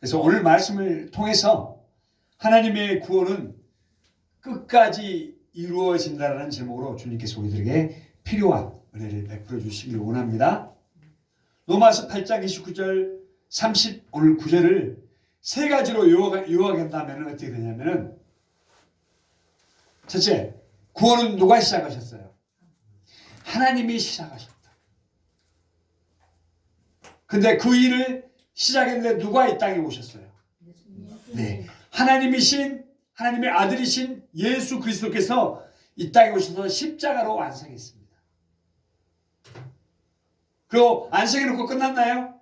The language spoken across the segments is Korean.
그래서 오늘 말씀을 통해서 하나님의 구원은 끝까지 이루어진다라는 제목으로 주님께서 우리들에게 필요한 은혜를 베풀어 주시길 원합니다. 로마서 8장 29절 30 오늘 9절을 세 가지로 요약한다면 어떻게 되냐면은 첫째, 구원은 누가 시작하셨어요? 하나님이 시작하셨다. 근데 그 일을 시작했는데 누가 이 땅에 오셨어요? 네, 하나님의 아들이신 예수 그리스도께서 이 땅에 오셔서 십자가로 완성했습니다. 그리고 안성해놓고 끝났나요?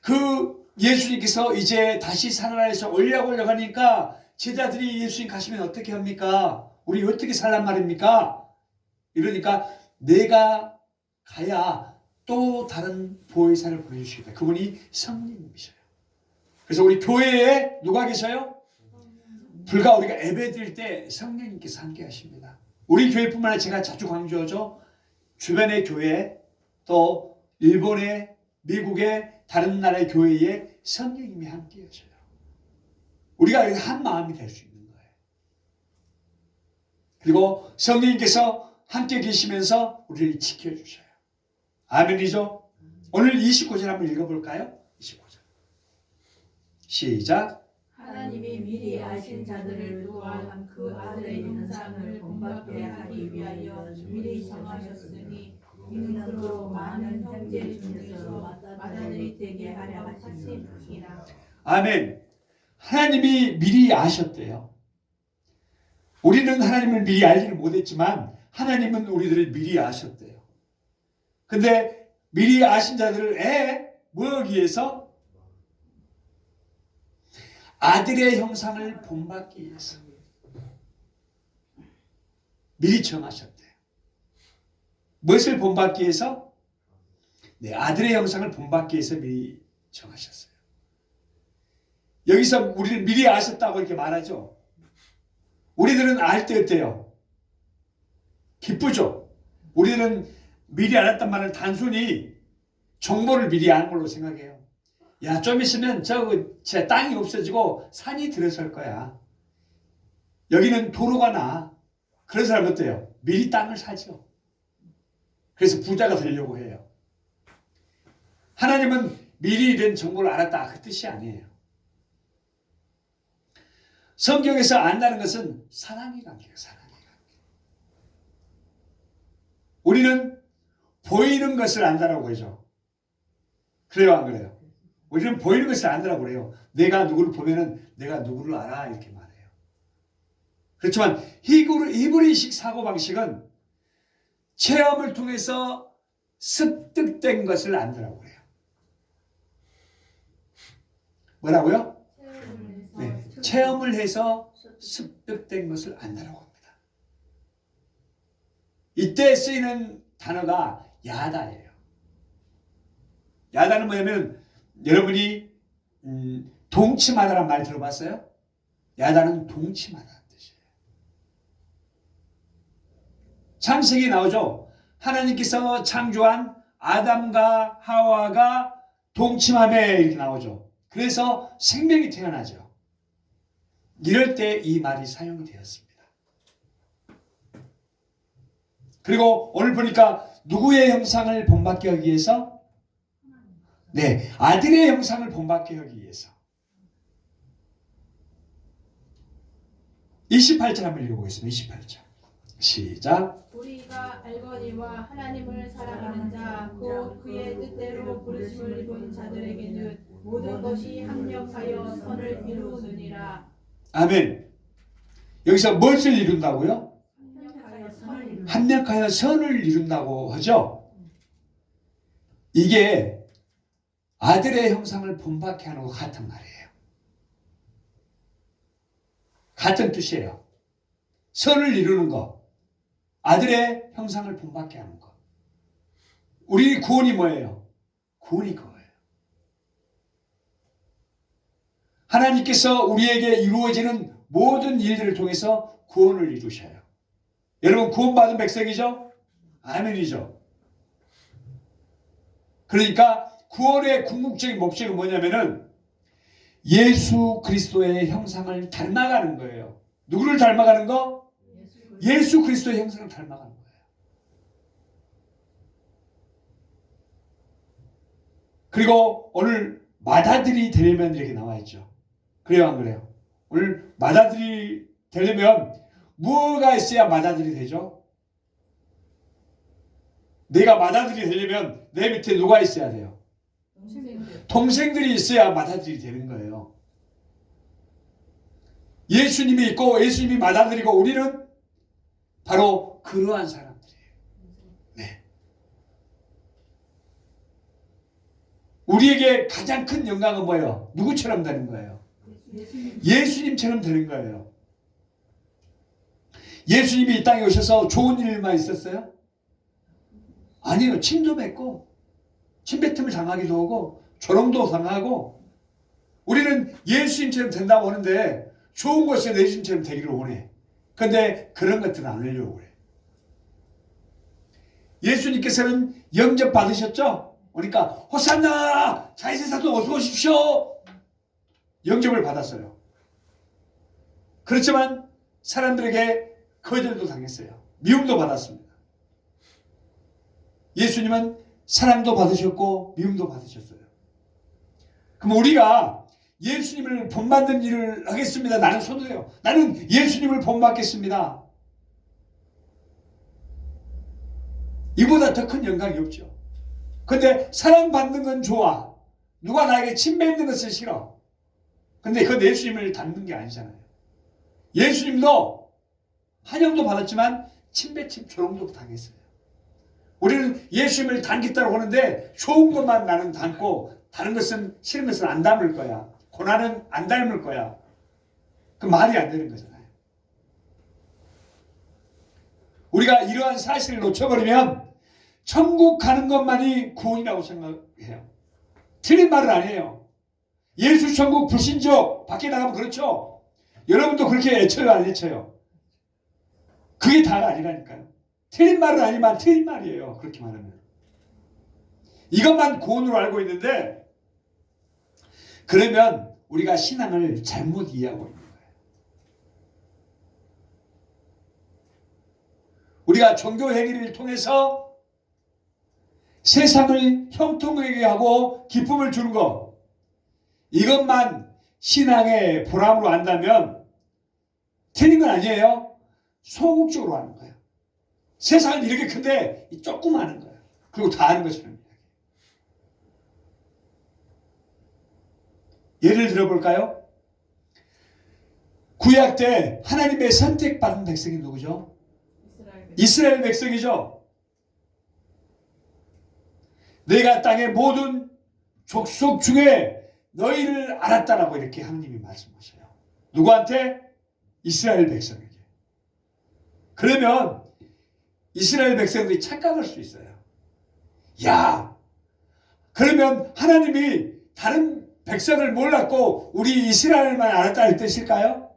그 예수님께서 이제 다시 살아나서 올려 가니까 제자들이 예수님 가시면 어떻게 합니까? 우리 어떻게 살란 말입니까? 이러니까 내가 가야 또 다른 보혜사를 보내주시겠다. 그분이 성령님이셔요. 그래서 우리 교회에 누가 계셔요? 불과 우리가 예배드릴 때 성령님께서 함께 하십니다. 우리 교회뿐만 아니라 제가 자주 강조하죠. 주변의 교회 또 일본의 미국의 다른 나라의 교회에 성령님이 함께 하셔요. 우리가 한 마음이 될 수 있는 거예요. 그리고 성령님께서 함께 계시면서 우리를 지켜주셔요. 아멘이죠? 오늘 29절 한번 읽어볼까요? 29절 시작. 하나님이 미리 아신 자들을 또한 그 아들의 형상을 본받게 하기 위하여 미리 정하셨으니 이는 그로 많은 형제 중에서 맏아들이 되게 하려 하심이라. 아멘. 하나님이 미리 아셨대요. 우리는 하나님을 미리 알지를 못했지만 하나님은 우리들을 미리 아셨대요. 근데 미리 아신 자들을 뭐하기 위해서? 아들의 형상을 본받기 위해서 미리 정하셨대요. 무엇을 본받기 위해서? 네, 아들의 형상을 본받기 위해서 미리 정하셨어요. 여기서 우리를 미리 아셨다고 이렇게 말하죠. 우리들은 알 때 어때요? 기쁘죠. 우리는 미리 알았단 말은 단순히 정보를 미리 아는 걸로 생각해요. 야, 좀 있으면 제 땅이 없어지고 산이 들어설 거야. 여기는 도로가 나. 그런 사람 어때요? 미리 땅을 사죠. 그래서 부자가 되려고 해요. 하나님은 미리 이런 정보를 알았다 그 뜻이 아니에요. 성경에서 안다는 것은 사랑의 관계예요. 사랑의 관계. 우리는 보이는 것을 안다라고 하죠. 그래요, 안 그래요? 우리는 보이는 것을 안다라고 그래요. 내가 누구를 보면은 내가 누구를 알아 이렇게 말해요. 그렇지만 히브리식 사고방식은 체험을 통해서 습득된 것을 안다라고 그래요. 뭐라고요? 네, 체험을 해서 습득된 것을 안다라고 합니다. 이때 쓰이는 단어가 야다예요. 야다는 뭐냐면 여러분이 동침하다라는 말 들어봤어요? 야다는 동침하다는 뜻이에요. 창세기에 나오죠. 하나님께서 창조한 아담과 하와가 동침하며 이렇게 나오죠. 그래서 생명이 태어나죠. 이럴 때 이 말이 사용이 되었습니다. 그리고 오늘 보니까 누구의 형상을 본받게 하기 위해서? 네, 아들의 형상을 본받게 하기 위해서. 28절 한번 읽어보겠습니다. 28절 시작. 우리가 알거니와 하나님을 사랑하는 자 곧 그의 뜻대로 부르심을 입은 자들에게는 모든 것이 합력하여 선을 이루느니라. 아멘. 여기서 무엇을 이룬다고요? 합력하여 선을 이룬다고 하죠. 이게 아들의 형상을 본받게 하는 것 같은 말이에요. 같은 뜻이에요. 선을 이루는 것, 아들의 형상을 본받게 하는 것. 우리 구원이 뭐예요? 구원이 그거예요. 하나님께서 우리에게 이루어지는 모든 일들을 통해서 구원을 이루셔요. 여러분 구원받은 백성이죠? 아멘이죠. 그러니까 구원의 궁극적인 목적이 뭐냐면은 예수 그리스도의 형상을 닮아가는 거예요. 누구를 닮아가는 거? 예수 그리스도의 형상을 닮아가는 거예요. 그리고 오늘 맏아들이 되려면 이렇게 나와 있죠. 그래요, 안 그래요? 오늘 맏아들이 되려면 뭐가 있어야 맏아들이 되죠? 내가 맏아들이 되려면 내 밑에 누가 있어야 돼요? 동생들이 있어야 맏아들이 되는 거예요. 예수님이 있고 예수님이 맏아들이고 우리는 바로 그러한 사람들이에요. 네. 우리에게 가장 큰 영광은 뭐예요? 누구처럼 되는 거예요? 예수님처럼 되는 거예요. 예수님이 이 땅에 오셔서 좋은 일만 있었어요? 아니요. 침도 뱉고 침뱉음을 당하기도 하고 조롱도 당하고 우리는 예수님처럼 된다고 하는데 좋은 것은 예수님처럼 되기를 원해. 그런데 그런 것들은 안 하려고 그래. 예수님께서는 영접 받으셨죠? 그러니까 호산나 자이세사도 어서 오십시오. 영접을 받았어요. 그렇지만 사람들에게 거절도 당했어요. 미움도 받았습니다. 예수님은 사랑도 받으셨고 미움도 받으셨어요. 그럼 우리가 예수님을 본받는 일을 하겠습니다. 나는 손들어요. 나는 예수님을 본받겠습니다. 이보다 더 큰 영광이 없죠. 근데 사랑받는 건 좋아. 누가 나에게 침 뱉는 것은 싫어. 근데 그건 예수님을 닮는 게 아니잖아요. 예수님도 환영도 받았지만 침뱉임 조롱도 당했어요. 우리는 예수님을 닮겠다고 하는데 좋은 것만 나는 닮고 다른 것은 싫은 것은 안 닮을 거야. 고난은 안 닮을 거야. 그 말이 안 되는 거잖아요. 우리가 이러한 사실을 놓쳐버리면 천국 가는 것만이 구원이라고 생각해요. 틀린 말은 아니에요. 예수 천국 불신족 밖에 나가면 그렇죠. 여러분도 그렇게 애쳐요, 안 애쳐요? 그게 다가 아니라니까요. 틀린 말은 아니지만 틀린 말이에요. 그렇게 말하면. 이것만 구원으로 알고 있는데 그러면 우리가 신앙을 잘못 이해하고 있는 거예요. 우리가 종교 행위를 통해서 세상을 형통하게 하고 기쁨을 주는 것, 이것만 신앙의 보람으로 안다면 틀린 건 아니에요. 소극적으로 하는 거예요. 세상은 이렇게 큰데 조금 하는 거예요. 그리고 다 하는 것처럼. 예를 들어볼까요? 구약 때 하나님의 선택받은 백성이 누구죠? 이스라엘 백성이죠. 내가 땅의 모든 족속 중에 너희를 알았다라고 이렇게 하나님이 말씀하셔요. 누구한테? 이스라엘 백성에게. 그러면 이스라엘 백성들이 착각할 수 있어요. 야, 그러면 하나님이 다른 백성을 몰랐고 우리 이스라엘만 알았다 할 뜻일까요?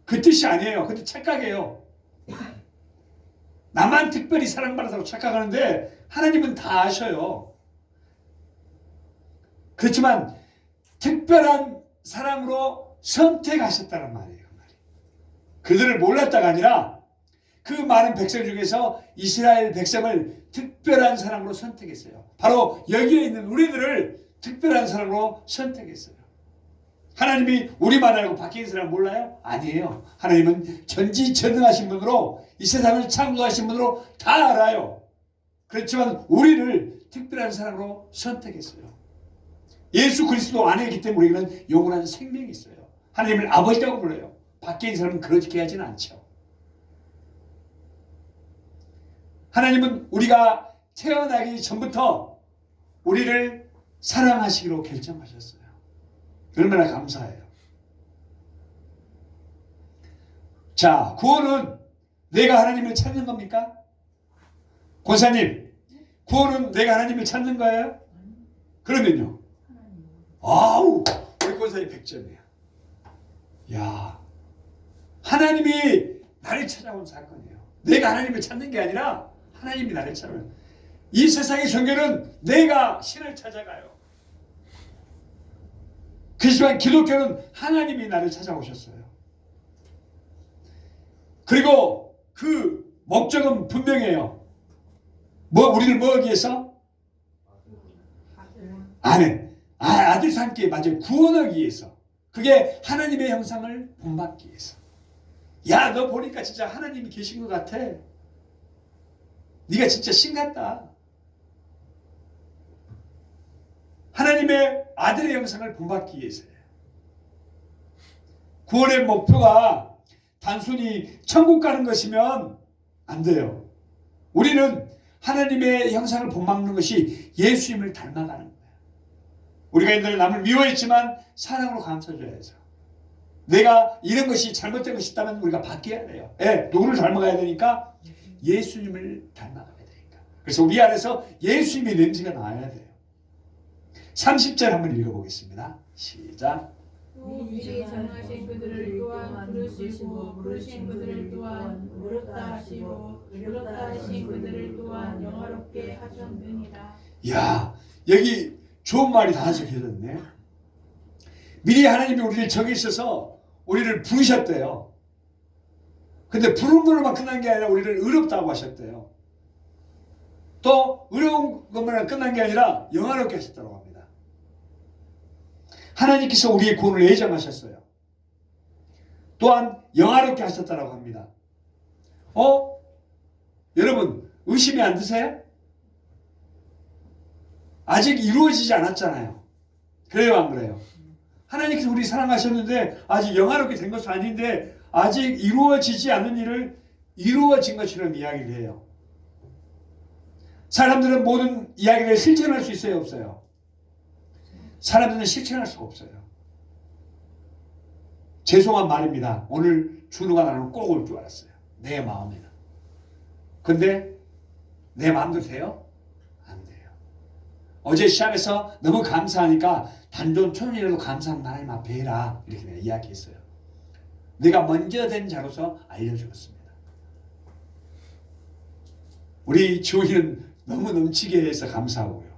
그 뜻이 아니에요. 그것도 착각이에요. 나만 특별히 사랑받았다고 착각하는데 하나님은 다 아셔요. 그렇지만 특별한 사랑으로 선택하셨다는 말이에요. 그들을 몰랐다가 아니라 그 많은 백성 중에서 이스라엘 백성을 특별한 사랑으로 선택했어요. 바로 여기에 있는 우리들을 특별한 사랑으로 선택했어요. 하나님이 우리만 알고 바뀐 사람 몰라요? 아니에요. 하나님은 전지전능하신 분으로 이 세상을 창조하신 분으로 다 알아요. 그렇지만 우리를 특별한 사람으로 선택했어요. 예수 그리스도 안에 있기 때문에 우리는 영원한 생명이 있어요. 하나님을 아버지라고 불러요. 밖에 있는 사람은 그렇게 하지는 않죠. 하나님은 우리가 태어나기 전부터 우리를 사랑하시기로 결정하셨어요. 얼마나 감사해요. 자, 구원은 내가 하나님을 찾는 겁니까? 권사님, 구원은 내가 하나님을 찾는 거예요? 그러면요. 아우, 우리 권사님 100점이야. 야, 하나님이 나를 찾아온 사건이에요. 내가 하나님을 찾는 게 아니라 하나님이 나를 찾아요. 이 세상의 종교는 내가 신을 찾아가요. 그렇지만 기독교는 하나님이 나를 찾아오셨어요. 그리고 그 목적은 분명해요. 우리를 뭐 하기 위해서? 아들 삼기, 맞아요. 구원하기 위해서. 그게 하나님의 형상을 본받기 위해서. 야, 너 보니까 진짜 하나님이 계신 것 같아. 네가 진짜 신 같다. 하나님의 아들의 형상을 본받기 위해서예요. 구원의 목표가 단순히 천국 가는 것이면 안 돼요. 우리는 하나님의 형상을 본받는 것이 예수님을 닮아가는 거예요. 우리가 옛날에 남을 미워했지만 사랑으로 감싸줘야죠. 내가 이런 것이 잘못된 것이 있다면 우리가 바뀌어야 돼요. 누구를 닮아가야 되니까? 예수님을 닮아가야 되니까. 그래서 우리 안에서 예수님의 냄새가 나야 돼요. 30절 한번 읽어보겠습니다. 시작. 미리 정하신 그들을 또한 부르시고 부르신 그들을 또한 부르다 하시고 부르다 하신 그들을 또한 영화롭게 하셨느니라. 야, 여기 좋은 말이 다 적혀졌네. 미리 하나님이 우리를 정하셔서 우리를 부르셨대요. 근데 부른 걸로만 끝난 게 아니라 우리를 의롭다고 하셨대요. 또 의로운 것만 끝난 게 아니라 영화롭게 하셨다고 합니다. 하나님께서 우리의 구원을 예정하셨어요. 또한 영화롭게 하셨다고 합니다. 여러분 의심이 안 드세요? 아직 이루어지지 않았잖아요. 그래요, 안 그래요? 하나님께서 우리 사랑하셨는데 아직 영화롭게 된 것은 아닌데 아직 이루어지지 않은 일을 이루어진 것처럼 이야기를 해요. 사람들은 모든 이야기를 실천할 수 있어요, 없어요? 사람들은 실천할 수가 없어요. 죄송한 말입니다. 오늘 준우가 나는 꼭 올 줄 알았어요. 내 마음에는. 근데 내 마음대로 돼요? 안 돼요. 어제 시합에서 너무 감사하니까 단돈 1,000원이라도 감사한 하나님 앞에 해라. 이렇게 내가 이야기했어요. 내가 먼저 된 자로서 알려주었습니다. 우리 지훈이는 너무 넘치게 해서 감사하고요.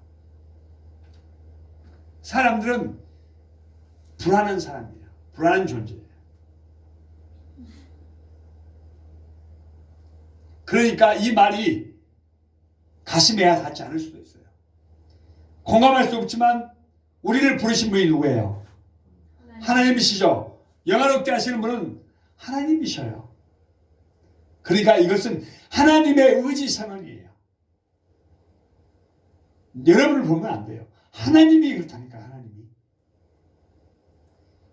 사람들은 불안한 사람이에요. 불안한 존재예요. 그러니까 이 말이 가슴에 닿지 않을 수도 있어요. 공감할 수 없지만 우리를 부르신 분이 누구예요? 하나님이시죠. 영화롭게 하시는 분은 하나님이셔요. 그러니까 이것은 하나님의 의지 선언이에요. 여러분을 보면 안 돼요. 하나님이 그렇다니까. 하나님이.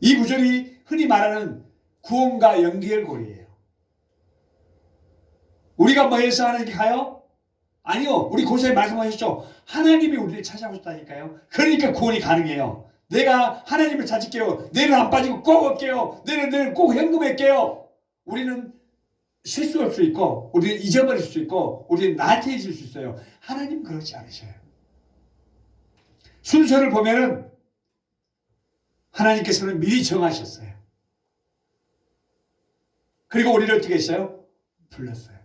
이 구절이 흔히 말하는 구원과 연결고리예요. 우리가 뭐 해서 하나님께 가요? 아니요. 우리 고사에 말씀하셨죠. 하나님이 우리를 찾아오셨다니까요. 그러니까 구원이 가능해요. 내가 하나님을 찾을게요. 내일은 안 빠지고 꼭 올게요. 내일은 꼭 현금할게요. 우리는 실수할 수 있고 우리는 잊어버릴 수 있고 우리는 나태해질 수 있어요. 하나님은 그렇지 않으셔요. 순서를 보면은 하나님께서는 미리 정하셨어요. 그리고 우리를 어떻게 했어요? 불렀어요.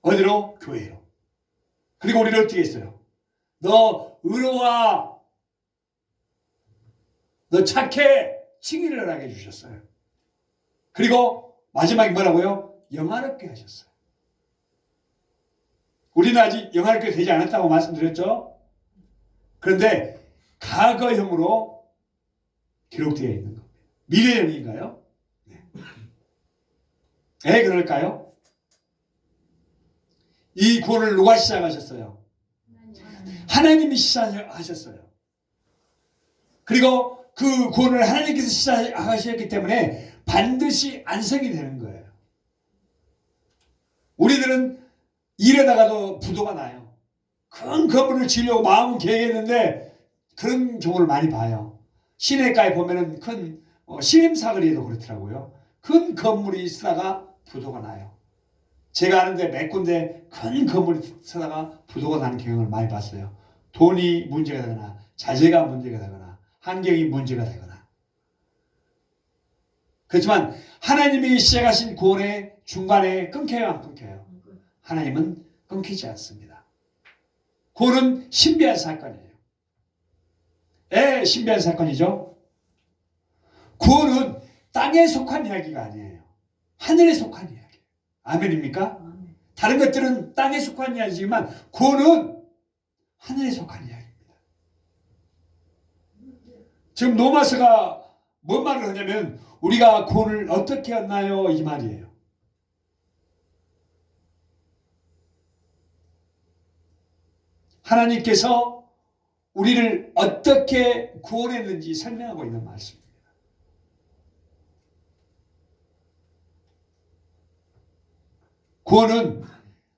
어디로? 교회로. 그리고 우리를 어떻게 했어요? 너 의로와 너 착해 칭의를 하게 해주셨어요. 그리고 마지막에 뭐라고요? 영화롭게 하셨어요. 우리는 아직 영화롭게 되지 않았다고 말씀드렸죠? 그런데 과거형으로 기록되어 있는 겁니다. 미래형인가요? 네. 왜 그럴까요? 이 구원을 누가 시작하셨어요? 하나님이 시작하셨어요. 그리고 그 구원을 하나님께서 시작하셨기 때문에 반드시 완성이 되는 거예요. 우리들은 일하다가도 부도가 나요. 큰 건물을 지으려고 마음은 계획했는데 그런 경우를 많이 봐요. 시내가에 보면은 큰 신림사거리에도 그렇더라고요. 큰 건물이 쓰다가 부도가 나요. 제가 아는데 몇 군데 큰 건물이 쓰다가 부도가 나는 경향을 많이 봤어요. 돈이 문제가 되거나 자재가 문제가 되거나 환경이 문제가 되거나. 그렇지만 하나님이 시작하신 구원의 중간에 끊겨요, 안 끊겨요? 하나님은 끊기지 않습니다. 구원은 신비한 사건이에요. 신비한 사건이죠. 구원은 땅에 속한 이야기가 아니에요. 하늘에 속한 이야기. 아멘입니까? 다른 것들은 땅에 속한 이야기지만 구원은 하늘에 속한 이야기입니다. 지금 노마스가 뭔 말을 하냐면 우리가 구원을 어떻게 얻나요? 이 말이에요. 하나님께서 우리를 어떻게 구원했는지 설명하고 있는 말씀입니다. 구원은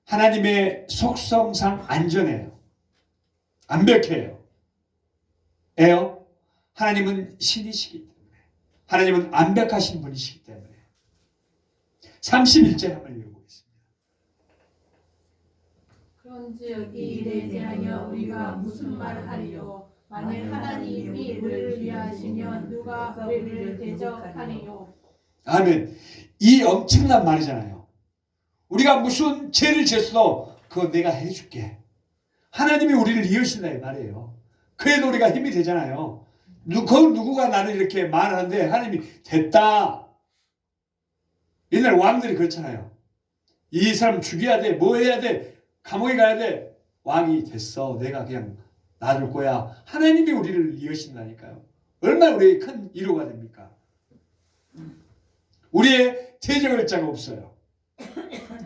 하나님의 속성상 안전해요. 완벽해요. 에요. 하나님은 신이시기 때문에. 하나님은 완벽하신 분이시기 때문에. 31절 한번 읽어보겠습니다. 그런즉 이 일에 대하여 우리가 무슨 말을 하리요? 만일 하나님이 우리를 위하시면 누가 우리를 대적하리요? 아멘. 이 엄청난 말이잖아요. 우리가 무슨 죄를 지었어도 그거 내가 해줄게. 하나님이 우리를 이으신다 이 말이에요. 그래도 우리가 힘이 되잖아요. 누구가 나를 이렇게 말하는데 하나님이 됐다. 옛날 왕들이 그렇잖아요. 이 사람 죽여야 돼. 뭐 해야 돼. 감옥에 가야 돼. 왕이 됐어. 내가 그냥 놔둘 거야. 하나님이 우리를 이으신다니까요. 얼마나 우리에게 큰 위로가 됩니까? 우리의 대적할 자가 없어요.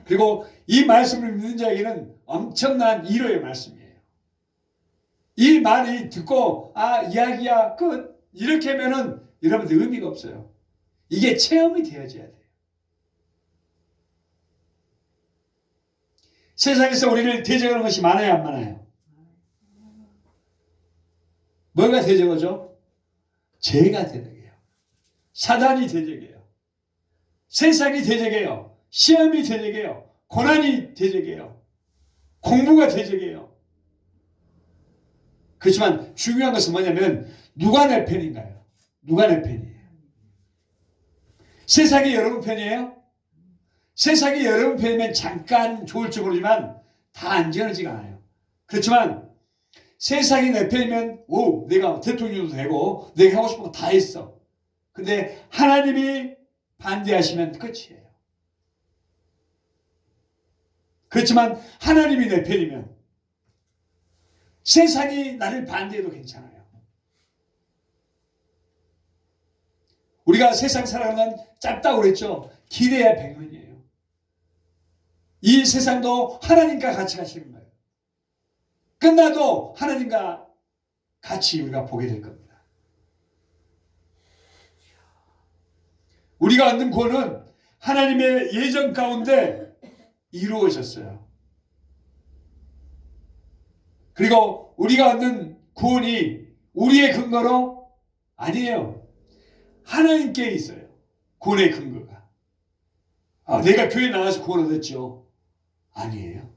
그리고 이 말씀을 믿는 자에게는 엄청난 위로의 말씀이에요. 이 말이 듣고 이야기야 끝 이렇게 하면은 여러분들 의미가 없어요. 이게 체험이 되어져야 돼요. 세상에서 우리를 대적하는 것이 많아요, 안 많아요? 뭐가 대적하죠? 죄가 대적해요. 사단이 대적해요. 세상이 대적해요. 시험이 대적해요. 고난이 대적해요. 공부가 대적해요. 그렇지만 중요한 것은 뭐냐면 누가 내 편인가요? 누가 내 편이에요? 세상이 여러분 편이에요? 세상이 여러분 편이면 잠깐 좋을지 모르지만 다 안전하지가 않아요. 그렇지만 세상이 내 편이면 내가 대통령도 되고 내가 하고 싶은 거 다 했어. 근데 하나님이 반대하시면 끝이에요. 그렇지만 하나님이 내 편이면 세상이 나를 반대해도 괜찮아요. 우리가 세상 살아가면 짧다고 그랬죠. 길에야 100년이에요. 이 세상도 하나님과 같이 가시는 거예요. 끝나도 하나님과 같이 우리가 보게 될 겁니다. 우리가 얻는 구원은 하나님의 예정 가운데 이루어졌어요. 그리고 우리가 얻는 구원이 우리의 근거로 아니에요. 하나님께 있어요. 구원의 근거가. 내가 교회 나와서 구원 얻었죠. 아니에요.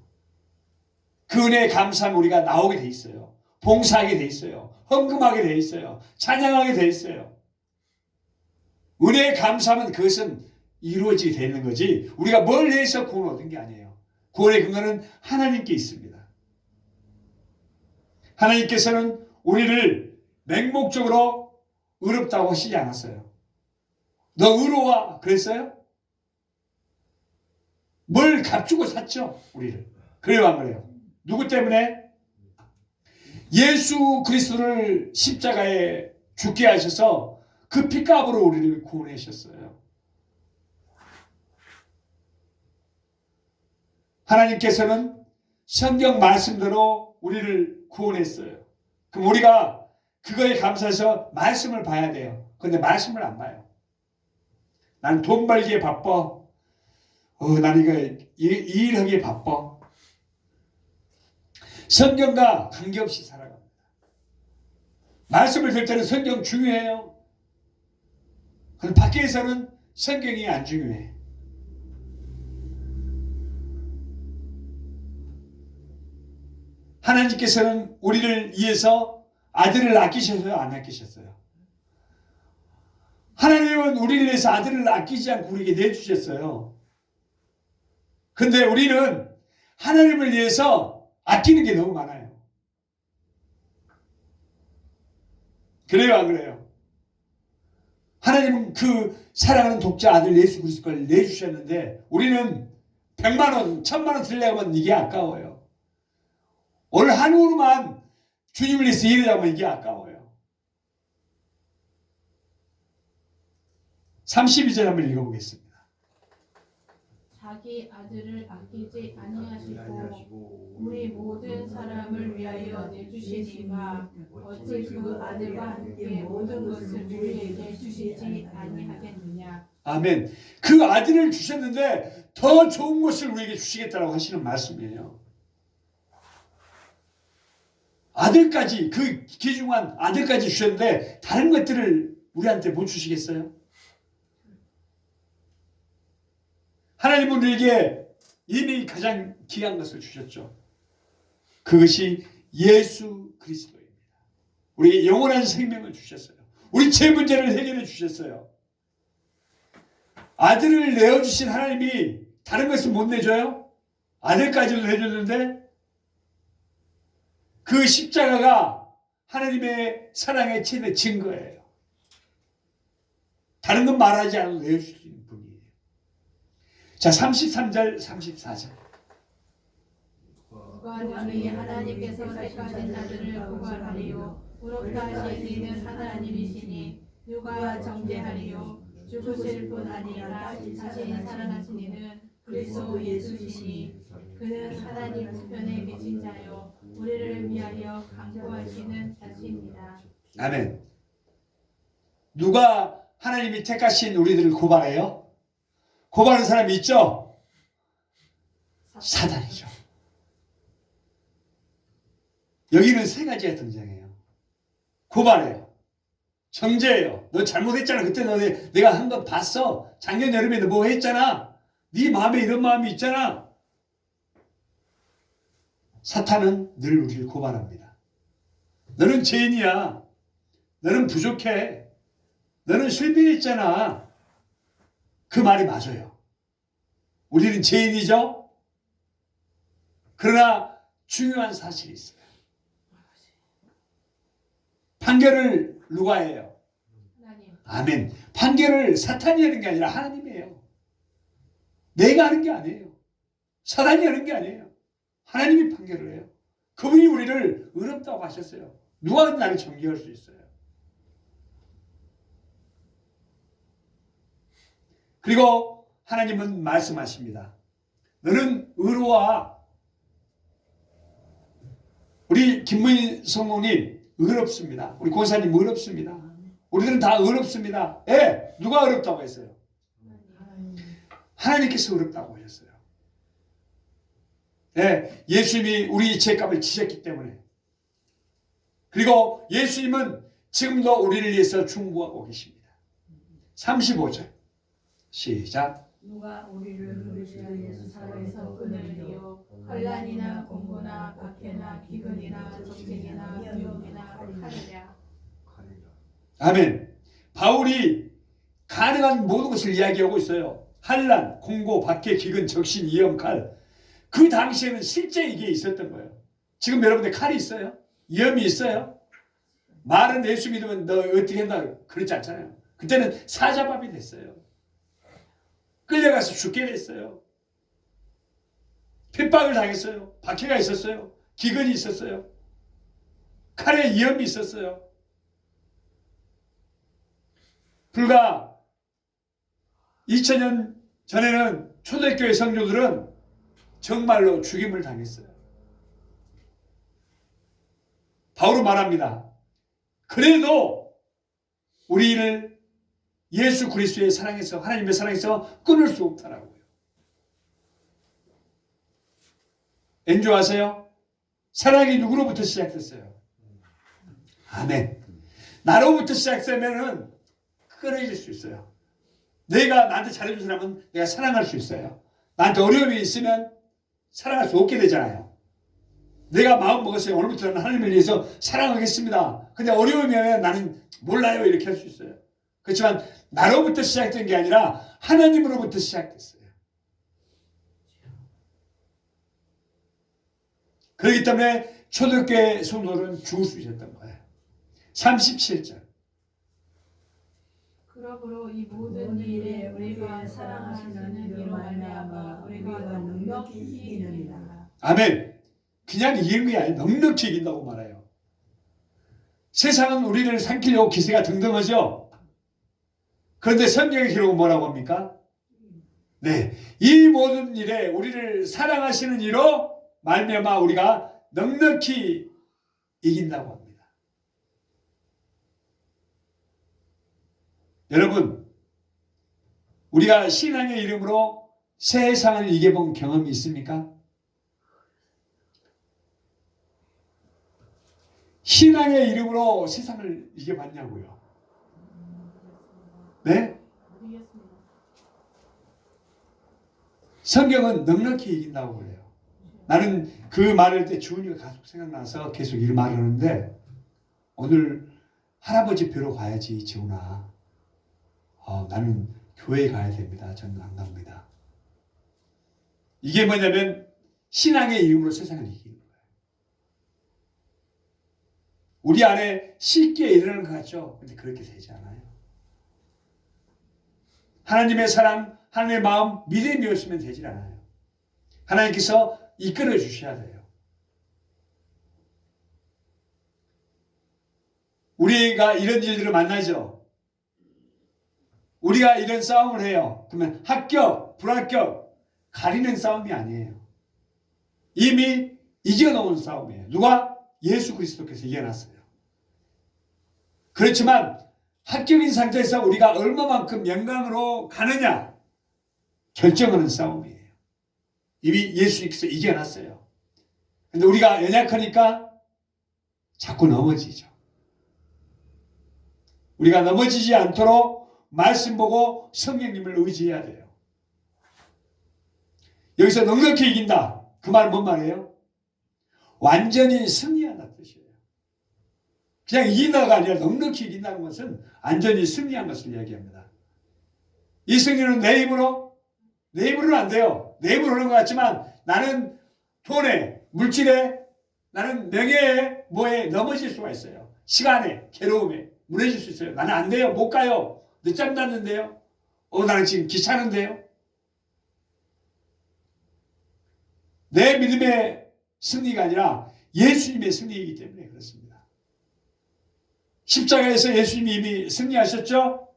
그 은혜에 감사하면 우리가 나오게 돼 있어요. 봉사하게 돼 있어요. 헌금하게 돼 있어요. 찬양하게 돼 있어요. 은혜에 감사하면 그것은 이루어지게 되는 거지 우리가 뭘 해서 구원 얻은 게 아니에요. 구원의 근거는 하나님께 있습니다. 하나님께서는 우리를 맹목적으로 의롭다고 하시지 않았어요. 너 의로워 그랬어요? 뭘 값주고 샀죠 우리를. 그래요 안 그래요? 누구 때문에? 예수 그리스도를 십자가에 죽게 하셔서 그 핏값으로 우리를 구원하셨어요. 하나님께서는 성경 말씀대로 우리를 구원했어요. 그럼 우리가 그거에 감사해서 말씀을 봐야 돼요. 그런데 말씀을 안 봐요. 난 돈 벌기에 바빠. 난 이거 일하기에 바빠. 성경과 관계없이 살아갑니다. 말씀을 들 때는 성경 중요해요. 그런데 밖에서는 성경이 안 중요해. 하나님께서는 우리를 위해서 아들을 아끼셨어요? 안 아끼셨어요? 하나님은 우리를 위해서 아들을 아끼지 않고 우리에게 내주셨어요. 근데 우리는 하나님을 위해서 아끼는 게 너무 많아요. 그래요 안 그래요? 하나님은 그 사랑하는 독자 아들 예수 그리스도를 내주셨는데 우리는 100만 원, 1000만 원 들려고 하면 이게 아까워요. 오늘 한우로만 주님을 위해서 일하자면 이게 아까워요. 32절 한번 읽어보겠습니다. 자기 아들을 아끼지 아니하시고 우리 모든 사람을 위하여 내주시니가 어찌 그 아들과 함께 모든 것을 우리에게 주시지 아니하겠느냐. 아멘. 그 아들을 주셨는데 더 좋은 것을 우리에게 주시겠다고 하시는 말씀이에요. 아들까지, 그 귀중한 아들까지 주셨는데 다른 것들을 우리한테 못 주시겠어요? 하나님은 우리에게 이미 가장 귀한 것을 주셨죠. 그것이 예수 그리스도입니다. 우리에게 영원한 생명을 주셨어요. 우리 죄 문제를 해결해 주셨어요. 아들을 내어주신 하나님이 다른 것을 못 내줘요? 아들까지도 내줬는데 그 십자가가 하나님의 사랑의 최대 증거예요. 다른 건 말하지 않아도 내어줄 수 있는 분이에요. 자, 33절, 34절. 누가 너희 하나님께서 택하신 자들을 구발하리요 의롭다 하신 이는 하나님이시니 누가 정죄하리요. 죽으실 뿐 아니라 다시 살아나신 이는 그리스도 예수시니 그는 하나님 우편에 계신 자요 우리를 위하여 강구하시는 자신이다. 아멘. 누가 하나님이 택하신 우리들을 고발해요? 고발하는 사람이 있죠? 사단이죠. 여기는 세 가지가 등장해요. 고발해요. 정죄해요. 너 잘못했잖아. 그때 내가 한 거 봤어. 작년 여름에 너 뭐 했잖아. 네 마음에 이런 마음이 있잖아. 사탄은 늘 우리를 고발합니다. 너는 죄인이야. 너는 부족해. 너는 실패했잖아. 그 말이 맞아요. 우리는 죄인이죠. 그러나 중요한 사실이 있어요. 판결을 누가 해요? 하나님. 아멘. 판결을 사탄이 하는 게 아니라 하나님이에요. 내가 하는 게 아니에요. 사단이 하는 게 아니에요. 하나님이 판결을 해요. 그분이 우리를 의롭다고 하셨어요. 누가 나를 정죄할 수 있어요? 그리고 하나님은 말씀하십니다. 너는 의로와 우리 김문희 성모님 의롭습니다. 우리 권사님 의롭습니다. 우리들은 다 의롭습니다. 예, 누가 의롭다고 했어요? 하나님께서 의롭다고 하셨어요. 예, 예수님이 우리 죄값을 지셨기 때문에. 그리고 예수님은 지금도 우리를 위해서 중보하고 계십니다. 35절 시작. 누가 우리를 그리스도의 사랑에서 끊으리요 환난이나 공고나 박해나 기근이나 전쟁이나 위험이나 칼이랴. 아멘. 바울이 가능한 모든 것을 이야기하고 있어요. 환난, 공고, 박해, 기근, 적신, 위험, 칼. 그 당시에는 실제 이게 있었던 거예요. 지금 여러분들 칼이 있어요? 위험이 있어요? 말은 예수 믿으면 너 어떻게 한다 그렇지 않잖아요. 그때는 사자밥이 됐어요. 끌려가서 죽게 됐어요. 핍박을 당했어요. 박해가 있었어요. 기근이 있었어요. 칼의 위험이 있었어요. 불과 2000년 전에는 초대교회 성도들은 정말로 죽임을 당했어요. 바울은 말합니다. 그래도 우리를 예수 그리스도의 사랑에서 하나님의 사랑에서 끊을 수 없다라고요. 엔조 아세요? 사랑이 누구로부터 시작됐어요? 아멘. 나로부터 시작되면은 끊어질 수 있어요. 내가 나한테 잘해준 사람은 내가 사랑할 수 있어요. 나한테 어려움이 있으면 사랑할 수 없게 되잖아요. 내가 마음 먹었어요. 오늘부터는 하나님을 위해서 사랑하겠습니다. 근데 어려움이 오면 나는 몰라요. 이렇게 할 수 있어요. 그렇지만 나로부터 시작된 게 아니라 하나님으로부터 시작됐어요. 그렇기 때문에 초대교회 성도들은 죽을 수 있었던 거예요. 37절. 그러므로 이 모든 일에 우리가 사랑하시는 이로 말미암아 우리가 넉넉히 이기느니라. 아멘. 그냥 이기는 게 아니라 넉넉히 이긴다고 말해요. 세상은 우리를 삼키려고 기세가 등등하죠. 그런데 성경의 기록은 뭐라고 합니까? 네, 이 모든 일에 우리를 사랑하시는 이로 말미암아 우리가 넉넉히 이긴다고 합니다. 여러분, 우리가 신앙의 이름으로 세상을 이겨본 경험이 있습니까? 신앙의 이름으로 세상을 이겨봤냐고요? 네? 성경은 넉넉히 이긴다고 그래요. 나는 그 말을 때 주은이가 계속 생각나서 계속 이 말을 하는데 오늘 할아버지 뵈러 가야지 지훈아. 나는 교회에 가야 됩니다. 저는 안 갑니다. 이게 뭐냐면 신앙의 이름으로 세상을 이기는 거예요. 우리 안에 쉽게 일어나는 것 같죠? 근데 그렇게 되지 않아요. 하나님의 사랑, 하나님의 마음, 믿음이 없으면 되질 않아요. 하나님께서 이끌어 주셔야 돼요. 우리가 이런 일들을 만나죠. 우리가 이런 싸움을 해요. 그러면 합격, 불합격 가리는 싸움이 아니에요. 이미 이겨놓은 싸움이에요. 누가? 예수 그리스도께서 이겨놨어요. 그렇지만 합격인 상태에서 우리가 얼마만큼 영광으로 가느냐 결정하는 싸움이에요. 이미 예수님께서 이겨놨어요. 근데 우리가 연약하니까 자꾸 넘어지죠. 우리가 넘어지지 않도록 말씀 보고 성령님을 의지해야 돼요. 여기서 넉넉히 이긴다. 그 말은 뭔 말이에요? 완전히 승리한다는 뜻이에요. 그냥 이긴다가 아니라 넉넉히 이긴다는 것은 완전히 승리한 것을 이야기합니다. 이 승리는 내 힘으로는 안 돼요. 내 힘으로 하는 것 같지만 나는 돈에, 물질에, 나는 명예에, 뭐에 넘어질 수가 있어요. 시간에, 괴로움에 무너질 수 있어요. 나는 안 돼요. 못 가요. 늦잠 잤는데요. 나는 지금 귀찮은데요. 내 믿음의 승리가 아니라 예수님의 승리이기 때문에 그렇습니다. 십자가에서 예수님이 이미 승리하셨죠?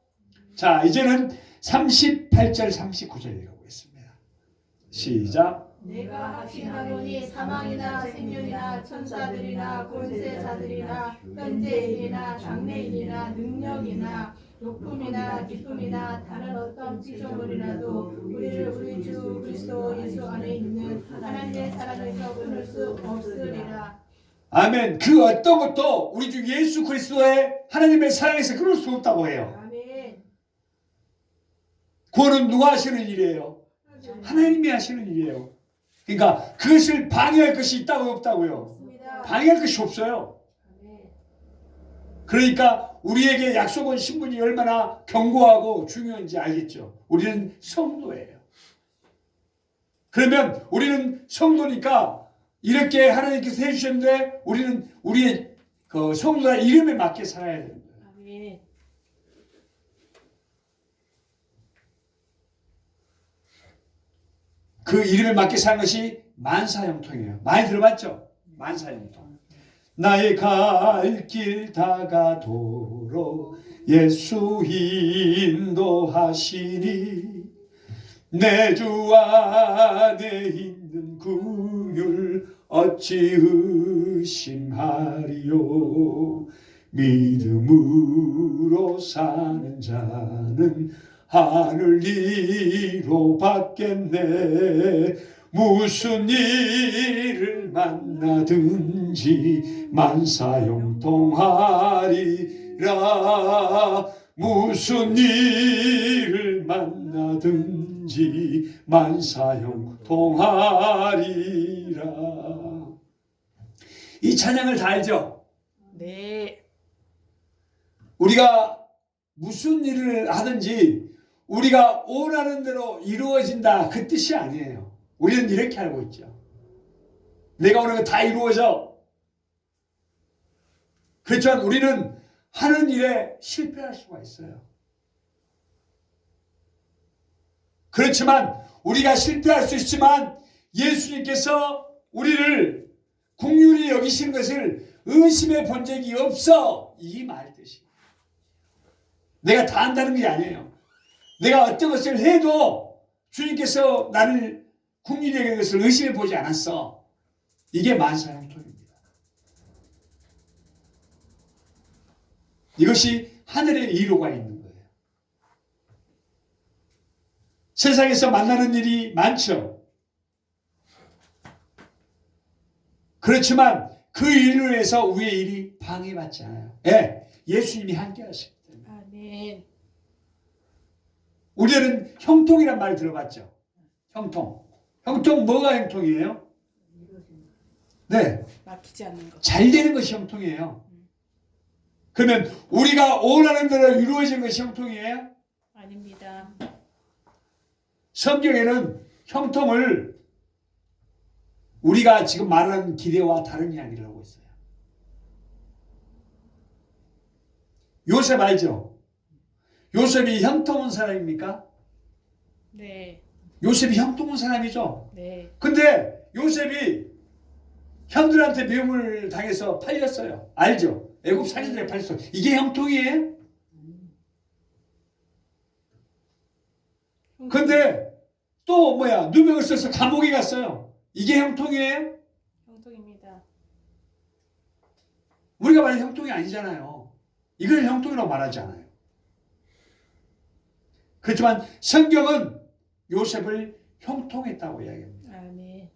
자, 이제는 38절 39절 읽어보겠습니다. 시작. 내가 확신하노니 사망이나 생명이나 천사들이나 권세자들이나 현재일이나 장래일이나 능력이나 높음이나 기쁨이나 다른 어떤 피조물이라도 우리를 우리 주 그리스도 예수 안에 있는 하나님의 사랑에서 끊을 수 없으리라. 아멘. 그 어떤 것도 우리 주 예수 그리스도의 하나님의 사랑에서 끊을 수 없다고 해요. 아멘. 구원은 누가 하시는 일이에요? 하나님이 하시는 일이에요. 그러니까 그것을 방해할 것이 있다고 없다고요? 없습니다. 방해할 것이 없어요. 그러니까 우리에게 약속은 신분이 얼마나 견고하고 중요한지 알겠죠. 우리는 성도예요. 그러면 우리는 성도니까 이렇게 하나님께서 해주셨는데 우리는 우리의 그 성도의 이름에 맞게 살아야 되는 거예요. 아멘. 그 이름에 맞게 사는 것이 만사형통이에요. 많이 들어봤죠? 만사형통. 나의 갈 길 다가도록 예수 인도하시니 내 주 안에 있는 긍휼 어찌 의심하리요. 믿음으로 사는 자는 하늘 위로 받겠네. 무슨 일을 만나든지 만사형통하리라. 무슨 일을 만나든지 만사형통하리라. 이 찬양을 다 알죠? 네. 우리가 무슨 일을 하든지 우리가 원하는 대로 이루어진다 그 뜻이 아니에요. 우리는 이렇게 알고 있죠. 내가 원하는 거 다 이루어져. 그렇지만 우리는 하는 일에 실패할 수가 있어요. 그렇지만 우리가 실패할 수 있지만 예수님께서 우리를 긍휼히 여기시는 것을 의심해 본 적이 없어. 이 말 뜻이. 내가 다 한다는 게 아니에요. 내가 어떤 것을 해도 주님께서 나를 긍휼히 여기는 것을 의심해 보지 않았어. 이게 만사형통입니다. 이것이 하늘의 의로가 있는 거예요. 세상에서 만나는 일이 많죠. 그렇지만 그 일로 해서 우리의 일이 방해받지 않아요. 예, 예수님이 함께 하시기 때문에. 아멘. 우리는 형통이란 말 들어봤죠? 형통. 형통 뭐가 형통이에요? 네, 막히지 않는 것. 잘 되는 것이 형통이에요. 그러면 우리가 원하는 대로 이루어진 것이 형통이에요? 아닙니다. 성경에는 형통을 우리가 지금 말하는 기대와 다른 이야기를 하고 있어요. 요셉 알죠? 요셉이 형통한 사람입니까? 네. 요셉이 형통한 사람이죠. 네. 근데 요셉이 형들한테 미움을 당해서 팔렸어요. 알죠? 애굽 사람들에 팔렸어요. 이게 형통이에요? 근데 또 누명을 써서 감옥에 갔어요. 이게 형통이에요? 형통입니다. 우리가 말하는 형통이 아니잖아요. 이걸 형통이라고 말하지 않아요. 그렇지만 성경은 요셉을 형통했다고 이야기합니다. 아멘.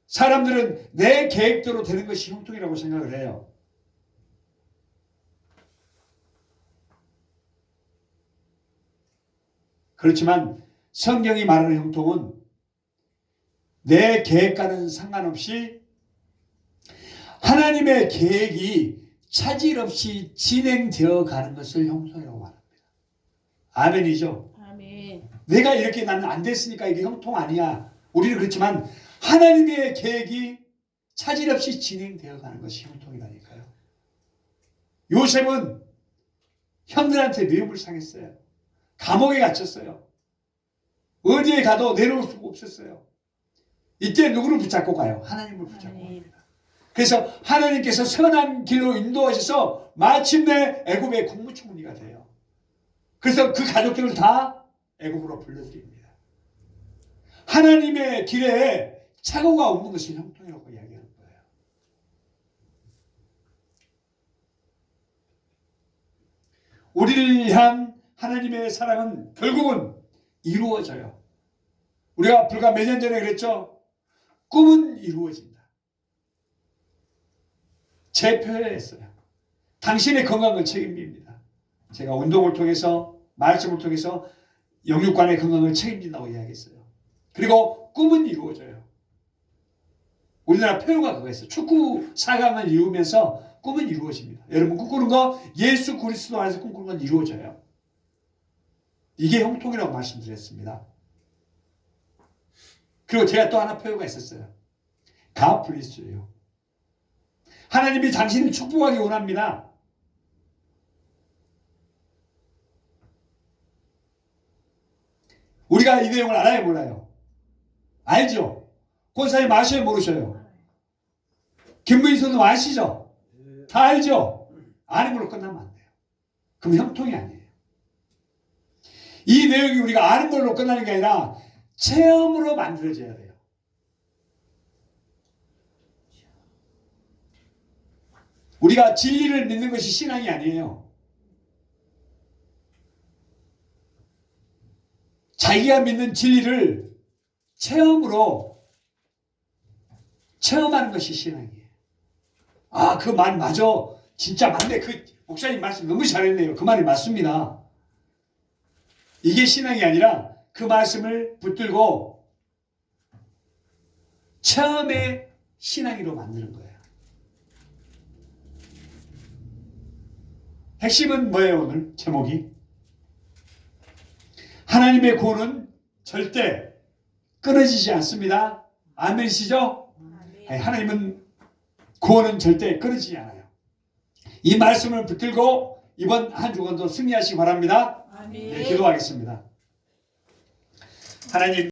사람들은 내 계획대로 되는 것이 형통이라고 생각을 해요. 그렇지만 성경이 말하는 형통은 내 계획과는 상관없이 하나님의 계획이 차질 없이 진행되어 가는 것을 형통이라고 말합니다. 아멘이죠? 아멘. 내가 이렇게 나는 안 됐으니까 이게 형통 아니야. 우리는 그렇지만 하나님의 계획이 차질 없이 진행되어 가는 것이 형통이라니까요. 요셉은 형들한테 미움을 상했어요. 감옥에 갇혔어요. 어디에 가도 내려올 수가 없었어요. 이때 누구를 붙잡고 가요? 하나님을 붙잡고 갑니다. 그래서 하나님께서 선한 길로 인도하셔서 마침내 애굽의 국무총리가 돼요. 그래서 그 가족들을 다 애굽으로 불러들입니다. 하나님의 길에 착오가 없는 것이 형통이라고 이야기하는 거예요. 우리를 향한 하나님의 사랑은 결국은 이루어져요. 우리가 불과 몇 년 전에 그랬죠? 꿈은 이루어진다. 제 표현했어요. 당신의 건강을 책임집니다. 제가 운동을 통해서 말씀을 통해서 영육간의 건강을 책임진다고 이야기했어요. 그리고 꿈은 이루어져요. 우리나라 표현가 그거 있어요. 축구 4강을 이루면서 꿈은 이루어집니다. 여러분 꿈꾸는 거 예수 그리스도 안에서 꿈꾸는 건 이루어져요. 이게 형통이라고 말씀드렸습니다. 그리고 제가 또 하나 표현가 있었어요. God bless you. 하나님이 당신을 축복하기 원합니다. 우리가 이 내용을 알아요, 몰라요? 알죠? 권사님 아셔요, 모르셔요? 김부인선도 아시죠? 다 알죠? 아는 걸로 끝나면 안 돼요. 그럼 형통이 아니에요. 이 내용이 우리가 아는 걸로 끝나는 게 아니라 체험으로 만들어져야 돼요. 우리가 진리를 믿는 것이 신앙이 아니에요. 자기가 믿는 진리를 체험하는 것이 신앙이에요. 아, 그 말 맞아. 진짜 맞네. 그 목사님 말씀 너무 잘했네요. 그 말이 맞습니다. 이게 신앙이 아니라 그 말씀을 붙들고 처음에 신앙으로 만드는 거예요. 핵심은 뭐예요, 오늘 제목이? 하나님의 구원은 절대 끊어지지 않습니다. 아멘이시죠? 아니, 하나님은 구원은 절대 끊어지지 않아요. 이 말씀을 붙들고 이번 한 주간도 승리하시기 바랍니다. 아멘. 네, 기도하겠습니다. 하나님